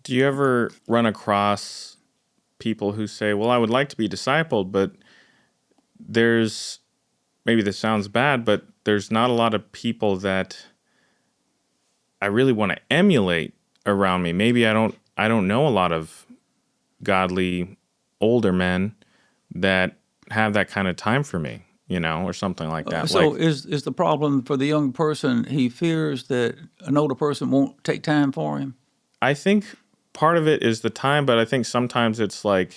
Do you ever run across people who say, well, I would like to be discipled, but there's, maybe this sounds bad, but there's not a lot of people that I really want to emulate around me. Maybe I don't know a lot of godly older men that have that kind of time for me, or something like that. So is the problem for the young person, he fears that an older person won't take time for him? I think part of it is the time, but I think sometimes it's like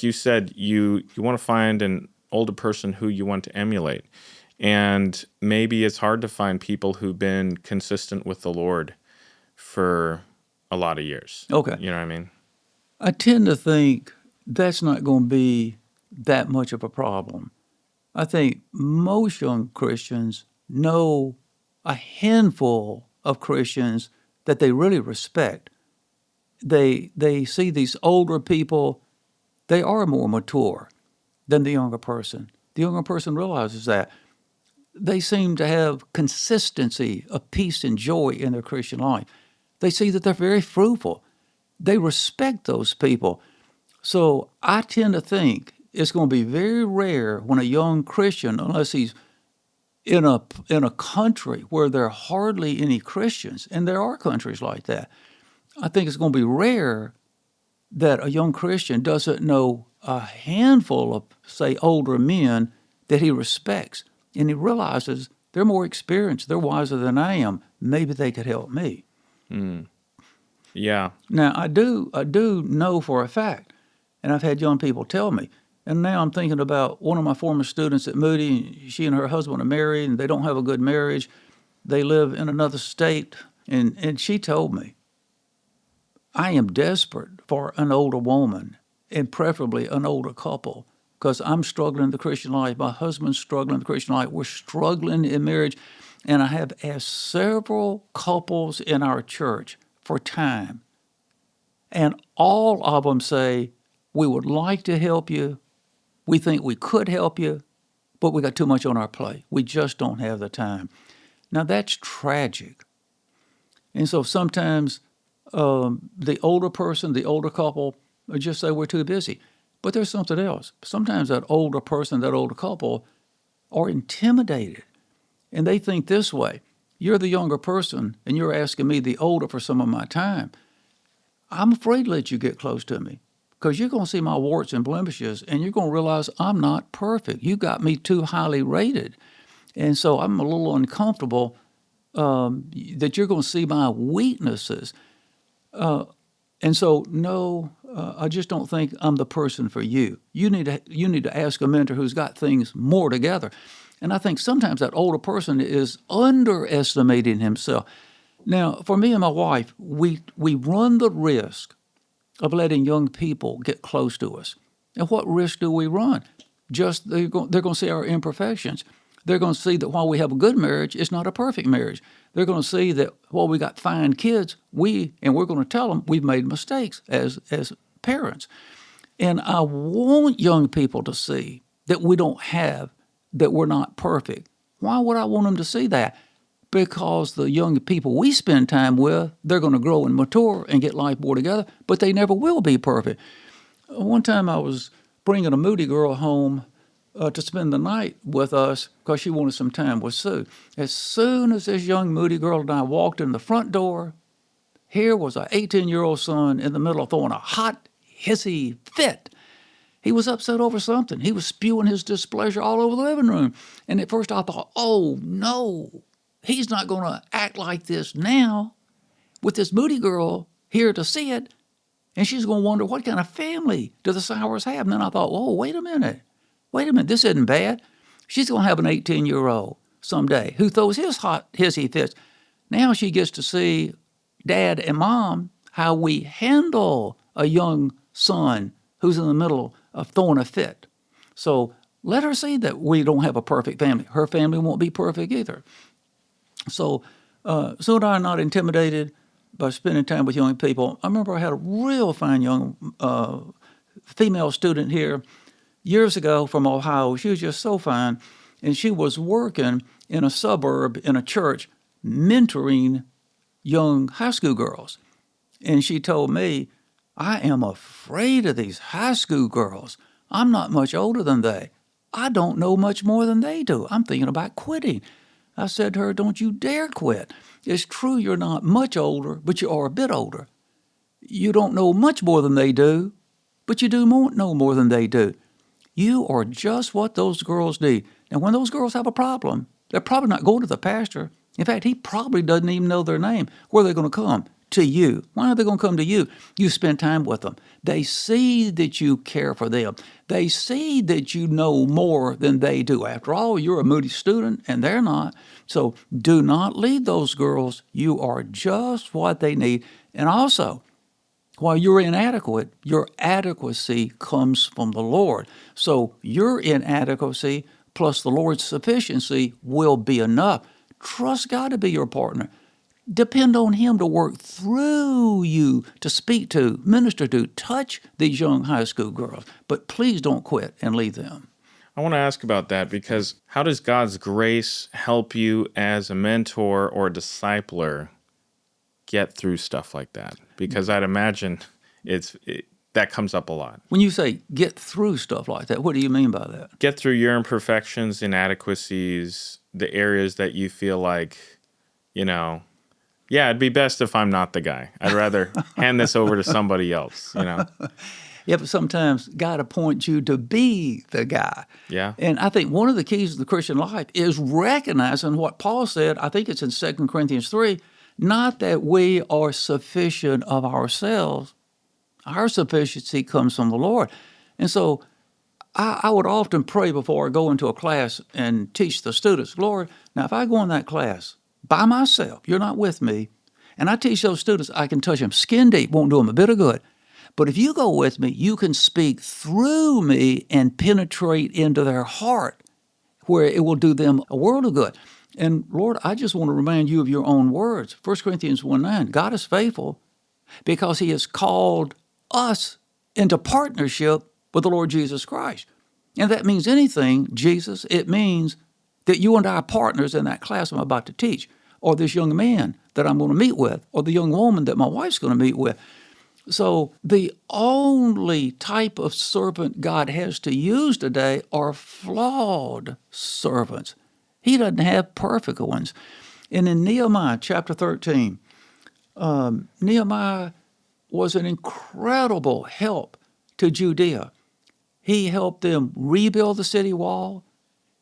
you said, you want to find an older person who you want to emulate. And maybe it's hard to find people who've been consistent with the Lord for a lot of years. Okay. You know what I mean? I tend to think that's not going to be that much of a problem. I think most young Christians know a handful of Christians that they really respect. They see these older people, they are more mature than the younger person. The younger person realizes that. They seem to have consistency of peace and joy in their Christian life. They see that they're very fruitful. They respect those people. So I tend to think it's going to be very rare when a young Christian, unless he's in a country where there are hardly any Christians, and there are countries like that, I think it's going to be rare that a young Christian doesn't know a handful of, say, older men that he respects, and he realizes they're more experienced, they're wiser than I am. Maybe they could help me. Yeah. Now, I do know for a fact, and I've had young people tell me, and now I'm thinking about one of my former students at Moody. She and her husband are married, and they don't have a good marriage. They live in another state, and she told me, I am desperate for an older woman, and preferably an older couple, because I'm struggling in the Christian life. My husband's struggling in the Christian life. We're struggling in marriage. And I have asked several couples in our church for time. And all of them say, we would like to help you. We think we could help you, but we got too much on our plate. We just don't have the time. Now, that's tragic. And so sometimes the older person, the older couple, just say we're too busy. But there's something else. Sometimes that older person, that older couple are intimidated. And they think this way, you're the younger person and you're asking me, the older, for some of my time. I'm afraid to let you get close to me because you're going to see my warts and blemishes and you're going to realize I'm not perfect. You got me too highly rated. And so I'm a little uncomfortable that you're going to see my weaknesses. And so, no, I just don't think I'm the person for you. You need to ask a mentor who's got things more together. And I think sometimes that older person is underestimating himself. Now, for me and my wife, we run the risk of letting young people get close to us. And what risk do we run? Just they're going to see our imperfections. They're going to see that while we have a good marriage, it's not a perfect marriage. They're going to see that while we got fine kids, we're going to tell them we've made mistakes as parents. And I want young people to see that that we're not perfect. Why would I want them to see that? Because the young people we spend time with, they're going to grow and mature and get life more together, but they never will be perfect. One time I was bringing a Moody girl home to spend the night with us because she wanted some time with Sue. As soon as this young Moody girl and I walked in the front door, here was our 18-year-old son in the middle of throwing a hot, hissy fit. He was upset over something. He was spewing his displeasure all over the living room. And at first I thought, oh, no, he's not going to act like this now with this Moody girl here to see it. And she's going to wonder, what kind of family do the Sauers have? And then I thought, oh, wait a minute, this isn't bad. She's going to have an 18-year-old someday who throws his hot, hissy fits. Now she gets to see Dad and Mom how we handle a young son who's in the middle of throwing a fit. So let her see that we don't have a perfect family. Her family won't be perfect either. So Sue and I are not intimidated by spending time with young people. I remember I had a real fine young female student here years ago from Ohio. She was just so fine, and she was working in a suburb in a church mentoring young high school girls. And she told me, I am afraid of these high school girls. I'm not much older than they. I don't know much more than they do. I'm thinking about quitting. I said to her, don't you dare quit. It's true you're not much older, but you are a bit older. You don't know much more than they do, but you do know more than they do. You are just what those girls need. And when those girls have a problem, they're probably not going to the pastor. In fact, he probably doesn't even know their name. Where are they going to come? To you. Why are they going to come to you? You spend time with them. They see that you care for them. They see that you know more than they do. After all, you're a Moody student and they're not. So do not leave those girls. You are just what they need. And also, while you're inadequate, your adequacy comes from the Lord. So your inadequacy plus the Lord's sufficiency will be enough. Trust God to be your partner. Depend on Him to work through you to speak to, minister to, touch these young high school girls. But please don't quit and leave them. I want to ask about that because how does God's grace help you as a mentor or discipler get through stuff like that? Because I'd imagine that comes up a lot. When you say get through stuff like that, what do you mean by that? Get through your imperfections, inadequacies, the areas that you feel like, yeah, it'd be best if I'm not the guy. I'd rather hand this over to somebody else, Yeah, but sometimes God appoints you to be the guy. Yeah. And I think one of the keys of the Christian life is recognizing what Paul said, I think it's in 2 Corinthians 3, not that we are sufficient of ourselves. Our sufficiency comes from the Lord. And so I would often pray before I go into a class and teach the students, Lord, now if I go in that class by myself, you're not with me, and I teach those students, I can touch them skin deep, won't do them a bit of good. But if you go with me, you can speak through me and penetrate into their heart where it will do them a world of good. And Lord, I just want to remind you of your own words. 1 Corinthians 1:9, God is faithful because He has called us into partnership with the Lord Jesus Christ. And that means anything, Jesus, it means that you and I are partners in that class I'm about to teach, or this young man that I'm going to meet with, or the young woman that my wife's going to meet with. So the only type of servant God has to use today are flawed servants. He doesn't have perfect ones. And in Nehemiah chapter 13, Nehemiah was an incredible help to Judea. He helped them rebuild the city wall.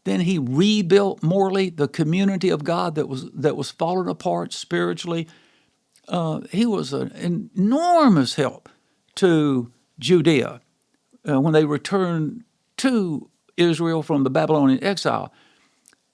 Then he rebuilt morally the community of God that was falling apart spiritually. He was an enormous help to Judea when they returned to Israel from the Babylonian exile.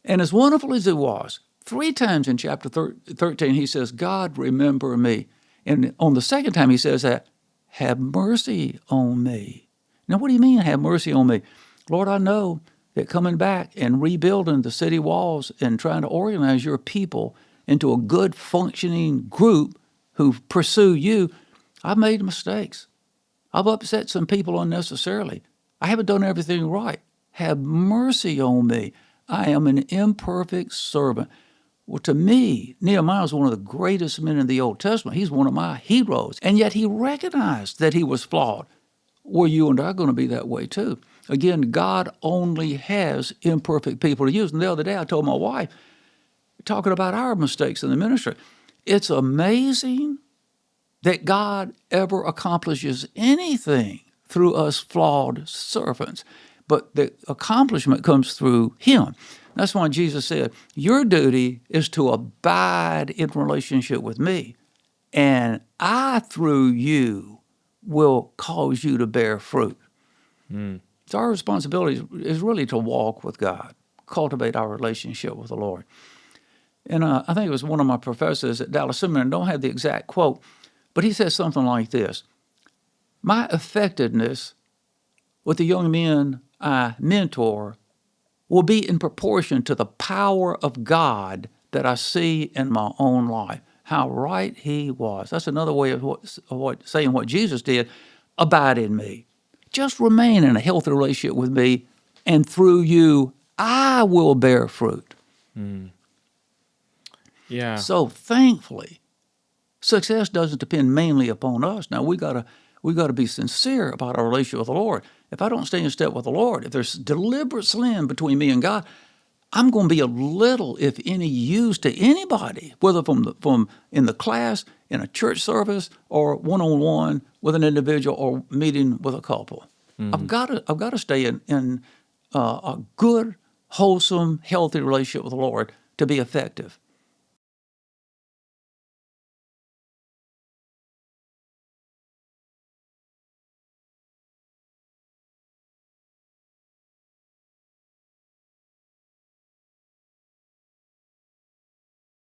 And as wonderful as it was, 3 times in chapter 13 he says, God, remember me. And on the second time he says that, have mercy on me. Now, what do you mean, have mercy on me? Lord, I know that coming back and rebuilding the city walls and trying to organize your people into a good functioning group who pursue you, I've made mistakes. I've upset some people unnecessarily. I haven't done everything right. Have mercy on me. I am an imperfect servant. Well, to me, Nehemiah is one of the greatest men in the Old Testament. He's one of my heroes. And yet he recognized that he was flawed. Well, you and I are going to be that way too. Again, God only has imperfect people to use. And the other day I told my wife, talking about our mistakes in the ministry, it's amazing that God ever accomplishes anything through us flawed servants. But the accomplishment comes through Him. That's why Jesus said, your duty is to abide in relationship with me, and I, through you, will cause you to bear fruit. So our responsibility is really to walk with God, cultivate our relationship with the Lord. And I think it was one of my professors at Dallas Seminary, don't have the exact quote, but he says something like this: my effectiveness with the young men I mentor will be in proportion to the power of God that I see in my own life. How right he was. That's another way of saying what Jesus did. Abide in me. Just remain in a healthy relationship with me, and through you, I will bear fruit. Yeah. So thankfully, Success doesn't depend mainly upon us. Now we gotta be sincere about our relationship with the Lord. If I don't stay in step with the Lord, if there's deliberate sin between me and God, I'm going to be of little, if any, use to anybody, whether from in the class, in a church service, or one-on-one with an individual, or meeting with a couple. I've got to stay in a good, wholesome, healthy relationship with the Lord to be effective.